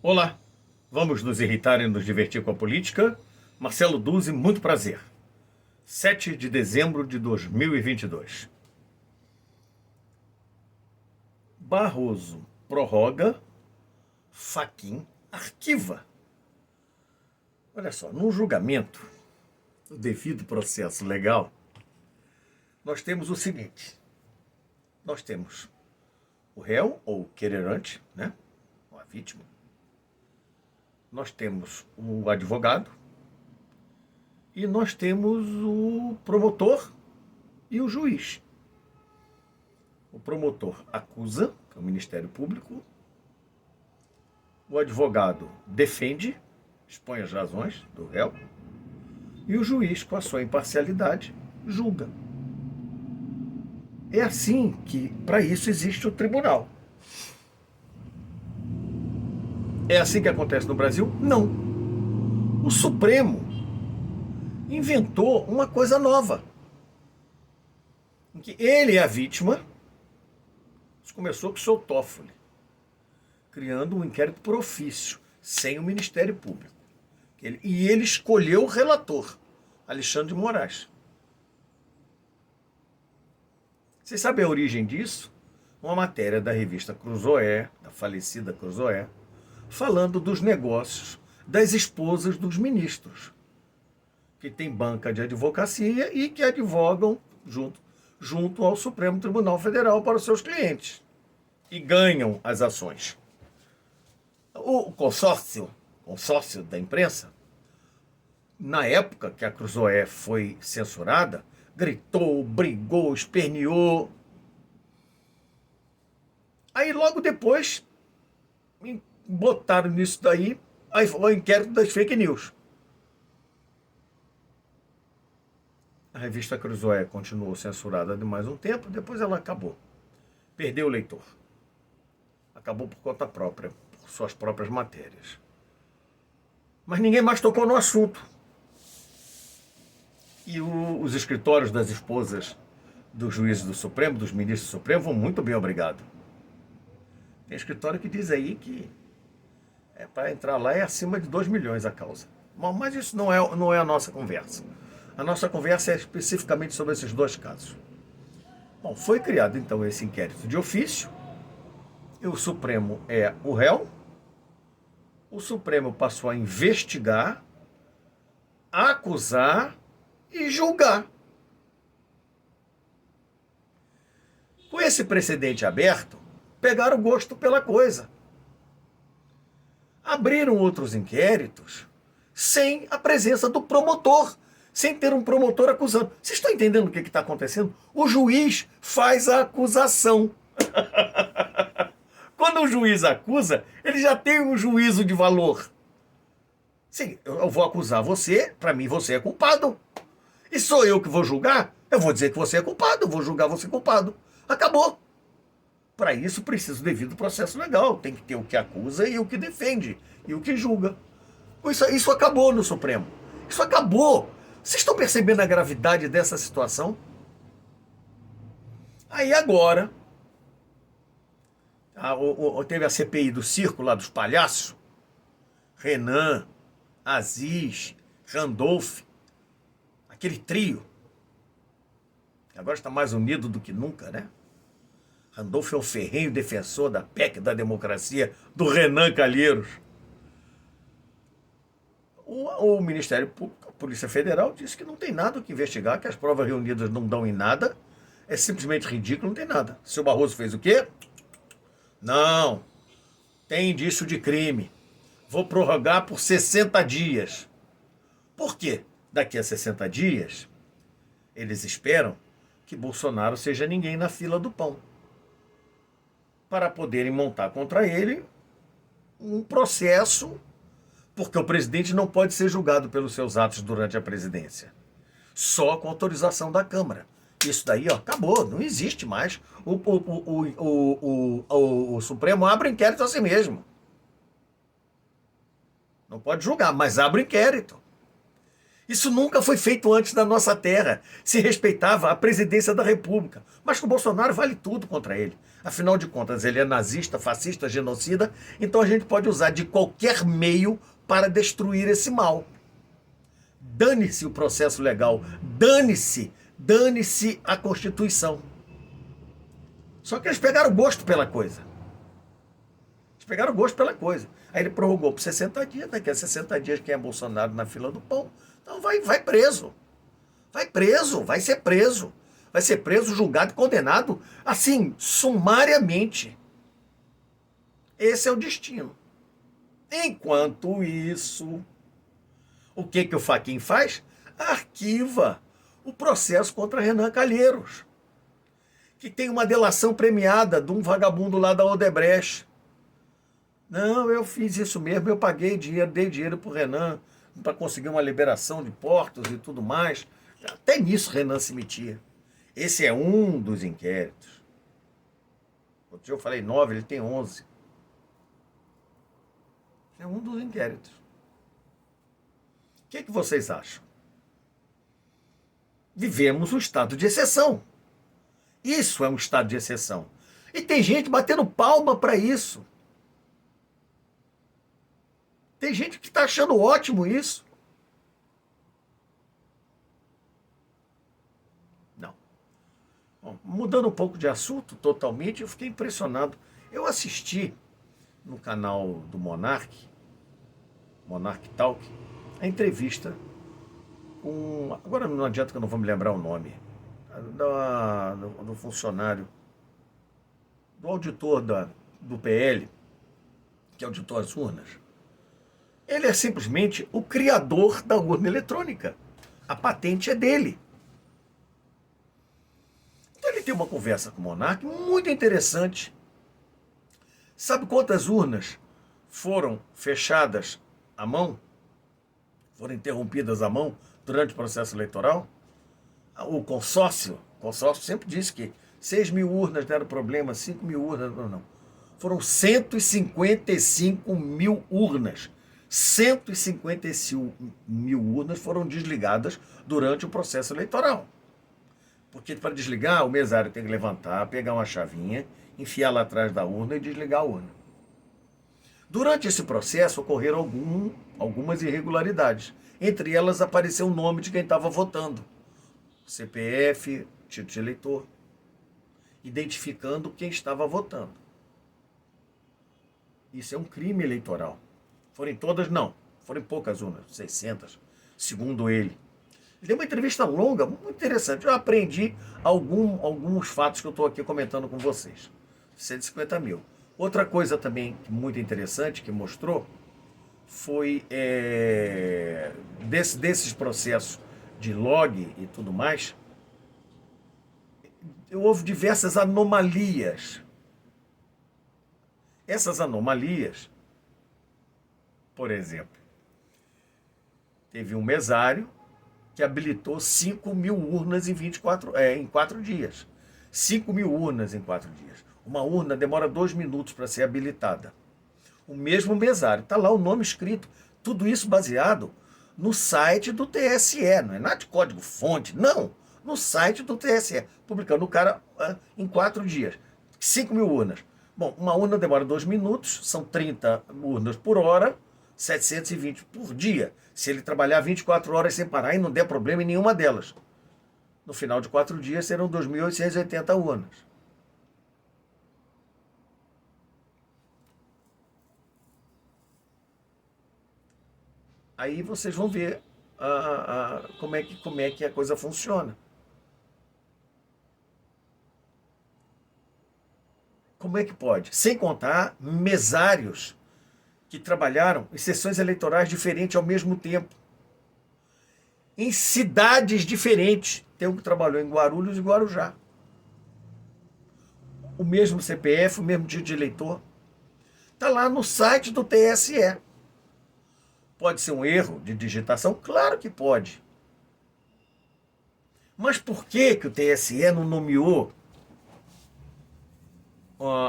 Olá, vamos nos irritar e nos divertir com a política? Marcelo Duzzi, muito prazer. 7 de dezembro de 2022. Barroso prorroga, Fachin arquiva. Olha só, num julgamento, no devido processo legal, nós temos o seguinte: nós temos o réu ou o querelante, né? Ou a vítima. Nós temos o advogado e nós temos o promotor e o juiz. O promotor acusa, que é o Ministério Público, o advogado defende, expõe as razões do réu, e o juiz, com a sua imparcialidade, julga. É assim que, para isso, existe o tribunal. É assim que acontece no Brasil? Não. O Supremo inventou uma coisa nova, em que ele é a vítima. Isso começou com o seu Toffoli, criando um inquérito por ofício, sem o Ministério Público. E ele escolheu o relator, Alexandre de Moraes. Vocês sabem a origem disso? Uma matéria da revista Cruzoé, da falecida Cruzoé, falando dos negócios das esposas dos ministros, que tem banca de advocacia e que advogam junto ao Supremo Tribunal Federal para os seus clientes e ganham as ações. O consórcio da imprensa, na época que a Cruzoé foi censurada, gritou, brigou, esperneou. Aí logo depois botaram nisso daí o inquérito das fake news. A revista Cruzoé continuou censurada de mais um tempo, depois ela acabou. Perdeu o leitor. Acabou por conta própria, por suas próprias matérias. Mas ninguém mais tocou no assunto. E os escritórios das esposas dos juízes do Supremo, dos ministros do Supremo, vão muito bem, obrigado. Tem escritório que diz aí que para entrar lá é acima de 2 milhões a causa. Mas isso não é a nossa conversa. A nossa conversa é especificamente sobre esses dois casos. Bom, foi criado então esse inquérito de ofício. E o Supremo é o réu. O Supremo passou a investigar, a acusar e julgar. Com esse precedente aberto, pegaram gosto pela coisa. Abriram outros inquéritos sem a presença do promotor, sem ter um promotor acusando. Vocês estão entendendo o que está acontecendo? O juiz faz a acusação. Quando o juiz acusa, ele já tem um juízo de valor. Sim, eu vou acusar você, para mim você é culpado. E sou eu que vou julgar? Eu vou dizer que você é culpado, eu vou julgar você culpado. Acabou. Para isso precisa do devido processo legal. Tem que ter o que acusa e o que defende, e o que julga. Isso acabou no Supremo. Isso acabou. Vocês estão percebendo a gravidade dessa situação? Aí agora, teve a CPI do circo lá dos palhaços, Renan, Aziz, Randolph, aquele trio, que agora está mais unido do que nunca, né? Randolph é um ferrenho defensor da PEC da democracia, do Renan Calheiros. O Ministério Público, a Polícia Federal, disse que não tem nada o que investigar, que as provas reunidas não dão em nada, é simplesmente ridículo, não tem nada. O seu Barroso fez o quê? Não, tem indício de crime. Vou prorrogar por 60 dias. Por quê? Daqui a 60 dias, eles esperam que Bolsonaro seja ninguém na fila do pão, para poderem montar contra ele um processo, porque o presidente não pode ser julgado pelos seus atos durante a presidência, só com autorização da Câmara. Isso daí, acabou, não existe mais. O Supremo abre inquérito a si mesmo. Não pode julgar, mas abre inquérito. Isso nunca foi feito antes da nossa terra. Se respeitava a presidência da República. Mas com o Bolsonaro vale tudo contra ele. Afinal de contas, ele é nazista, fascista, genocida, então a gente pode usar de qualquer meio para destruir esse mal. Dane-se o processo legal, dane-se a Constituição. Só que eles pegaram gosto pela coisa. Aí ele prorrogou por 60 dias, daqui a 60 dias quem é Bolsonaro na fila do pão, então vai preso. Vai ser preso. Vai ser preso, julgado e condenado, assim, sumariamente. Esse é o destino. Enquanto isso, o que o Fachin faz? Arquiva o processo contra Renan Calheiros, que tem uma delação premiada de um vagabundo lá da Odebrecht. Não, eu fiz isso mesmo, eu paguei dinheiro, dei dinheiro para o Renan para conseguir uma liberação de portos e tudo mais. Até nisso Renan se metia. Esse é um dos inquéritos. Outro dia eu falei 9, ele tem 11. É um dos inquéritos. O que vocês acham? Vivemos um estado de exceção. Isso é um estado de exceção. E tem gente batendo palma para isso. Tem gente que está achando ótimo isso. Não. Bom, mudando um pouco de assunto totalmente, eu fiquei impressionado. Eu assisti no canal do Monark Talk, a entrevista com... Agora não adianta que eu não vou me lembrar o nome. Do funcionário, do auditor do PL, que auditou as urnas. Ele é simplesmente o criador da urna eletrônica. A patente é dele. Então ele tem uma conversa com o Monark muito interessante. Sabe quantas urnas foram fechadas à mão? Foram interrompidas à mão durante o processo eleitoral? O consórcio sempre disse que 6 mil urnas deram problema, 5 mil urnas, não. Foram 155 mil urnas. 155 mil urnas foram desligadas durante o processo eleitoral. Porque para desligar, o mesário tem que levantar, pegar uma chavinha, enfiar lá atrás da urna e desligar a urna. Durante esse processo ocorreram algumas irregularidades. Entre elas apareceu o nome de quem estava votando. CPF, título de eleitor, identificando quem estava votando. Isso é um crime eleitoral. Foram todas? Não. Foram poucas urnas, 600, segundo ele. Ele deu uma entrevista longa, muito interessante. Eu aprendi alguns fatos que eu estou aqui comentando com vocês. 150 mil. Outra coisa também muito interessante que mostrou foi desses processos de log e tudo mais, houve diversas anomalias. Essas anomalias, por exemplo, teve um mesário que habilitou 5 mil urnas em 4 dias. 5 mil urnas em 4 dias. Uma urna demora 2 minutos para ser habilitada. O mesmo mesário, está lá o nome escrito. Tudo isso baseado no site do TSE, não é nada de código-fonte, não. No site do TSE, publicando o cara em 4 dias. 5 mil urnas. Bom, uma urna demora 2 minutos, são 30 urnas por hora, 720 por dia. Se ele trabalhar 24 horas sem parar e não der problema em nenhuma delas. No final de 4 dias serão 2.880 urnas. Aí vocês vão ver como é que a coisa funciona. Como é que pode? Sem contar mesários que trabalharam em sessões eleitorais diferentes ao mesmo tempo. Em cidades diferentes. Tem um que trabalhou em Guarulhos e Guarujá. O mesmo CPF, o mesmo título de eleitor. Está lá no site do TSE. Pode ser um erro de digitação? Claro que pode. Mas por que o TSE não nomeou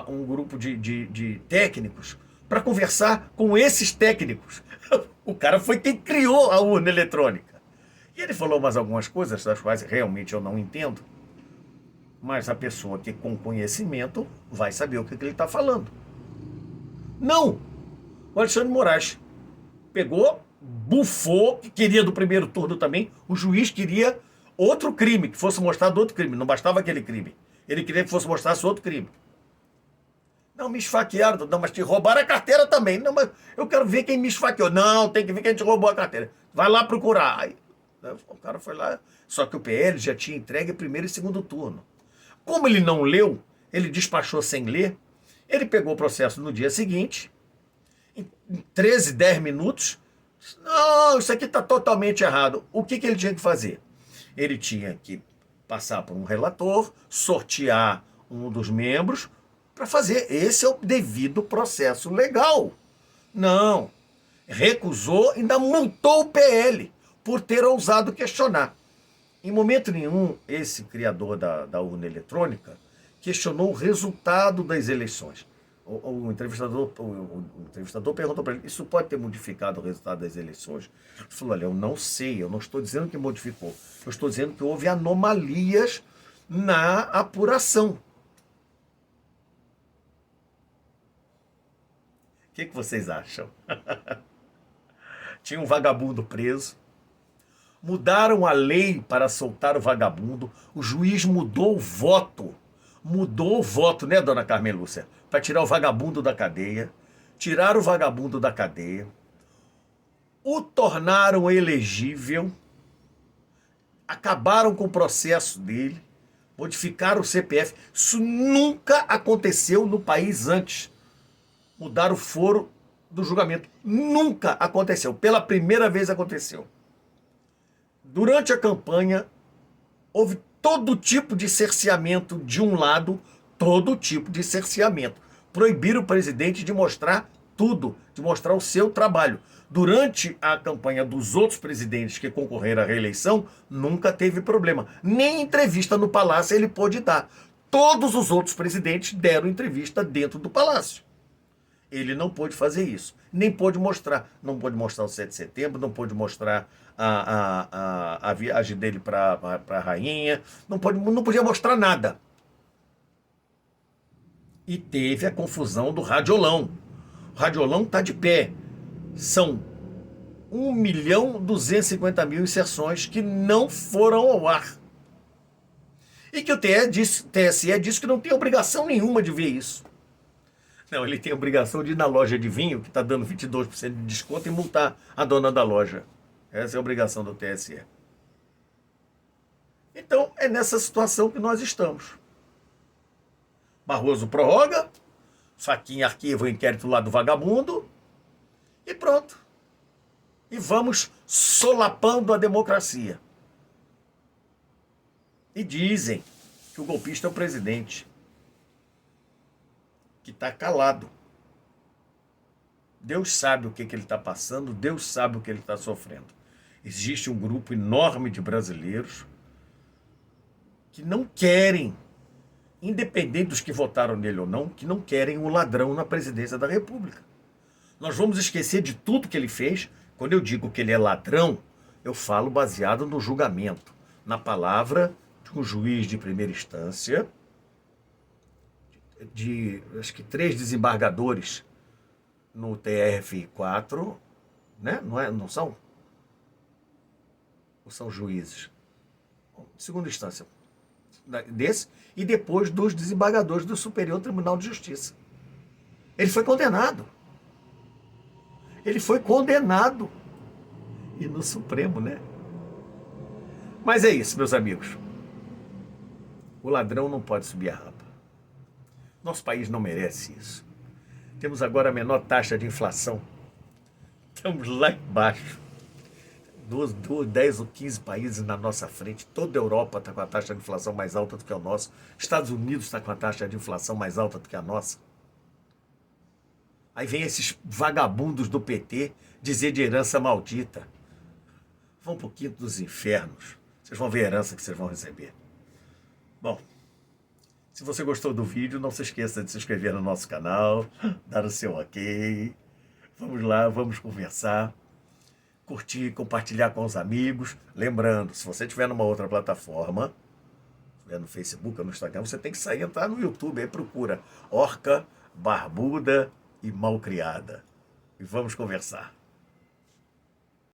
um grupo de técnicos para conversar com esses técnicos? O cara foi quem criou a urna eletrônica. E ele falou mais algumas coisas, das quais realmente eu não entendo. mas a pessoa que com conhecimento vai saber o que ele está falando. Não! O Alexandre de Moraes pegou, bufou, que queria do primeiro turno também, o juiz queria outro crime, que fosse mostrado outro crime, não bastava aquele crime. Ele queria que fosse mostrado outro crime. Não, me esfaquearam, não, mas te roubaram a carteira também. Não, mas eu quero ver quem me esfaqueou. Não, tem que ver quem te roubou a carteira. Vai lá procurar. Aí, o cara foi lá, só que o PL já tinha entregue primeiro e segundo turno. Como ele não leu, ele despachou sem ler, ele pegou o processo no dia seguinte, em 13, 10 minutos. Não, isso aqui está totalmente errado. O que ele tinha que fazer? Ele tinha que passar por um relator, sortear um dos membros para fazer. Esse é o devido processo legal. Não. Recusou e ainda multou o PL por ter ousado questionar. Em momento nenhum, esse criador da urna eletrônica questionou o resultado das eleições. O entrevistador perguntou para ele, isso pode ter modificado o resultado das eleições? Ele falou, olha, eu não sei, eu não estou dizendo que modificou. Eu estou dizendo que houve anomalias na apuração. O que vocês acham? Tinha um vagabundo preso. Mudaram a lei para soltar o vagabundo. O juiz mudou o voto. Mudou o voto, né, dona Carmen Lúcia? Para tirar o vagabundo da cadeia. Tiraram o vagabundo da cadeia. O tornaram elegível. Acabaram com o processo dele. Modificaram o CPF. Isso nunca aconteceu no país antes. Mudaram o foro do julgamento. Nunca aconteceu. Pela primeira vez aconteceu. Durante a campanha, houve todo tipo de cerceamento de um lado, todo tipo de cerceamento. Proibiram o presidente de mostrar tudo, de mostrar o seu trabalho. Durante a campanha dos outros presidentes que concorreram à reeleição, nunca teve problema. Nem entrevista no Palácio ele pôde dar. Todos os outros presidentes deram entrevista dentro do Palácio. Ele não pôde fazer isso. Nem pôde mostrar. Não pôde mostrar o 7 de setembro, não pôde mostrar a viagem dele para a rainha, não podia mostrar nada. E teve a confusão do radiolão. O radiolão está de pé. São 1.250.000 inserções que não foram ao ar. E que o TSE disse que não tem obrigação nenhuma de ver isso. Não, ele tem a obrigação de ir na loja de vinho, que está dando 22% de desconto, e multar a dona da loja. Essa é a obrigação do TSE. Então, é nessa situação que nós estamos. Barroso prorroga, Fachin arquiva o inquérito lá do vagabundo, e pronto. E vamos solapando a democracia. E dizem que o golpista é o presidente, que está calado. Deus sabe o que ele está passando, Deus sabe o que ele está sofrendo. Existe um grupo enorme de brasileiros que não querem, independente dos que votaram nele ou não, que não querem um ladrão na presidência da República. Nós vamos esquecer de tudo que ele fez. Quando eu digo que ele é ladrão, eu falo baseado no julgamento, na palavra de um juiz de primeira instância, de acho que 3 desembargadores no TRF4, né? Não são? Ou são juízes? Segunda instância desse, e depois dos desembargadores do Superior Tribunal de Justiça. Ele foi condenado. Ele foi condenado. E no Supremo, né? Mas é isso, meus amigos. O ladrão não pode subir a rampa. Nosso país não merece isso. Temos agora a menor taxa de inflação. Estamos lá embaixo. 10 ou 15 países na nossa frente. Toda a Europa está com a taxa de inflação mais alta do que a nossa. Estados Unidos está com a taxa de inflação mais alta do que a nossa. Aí vem esses vagabundos do PT dizer de herança maldita. Vão para o quinto dos infernos. Vocês vão ver a herança que vocês vão receber. Bom, se você gostou do vídeo, não se esqueça de se inscrever no nosso canal, dar o seu ok. Vamos lá, vamos conversar. Curtir, compartilhar com os amigos. Lembrando, se você estiver numa outra plataforma, estiver no Facebook ou no Instagram, você tem que sair, entrar no YouTube, aí procura Orca Barbuda e Malcriada. E vamos conversar.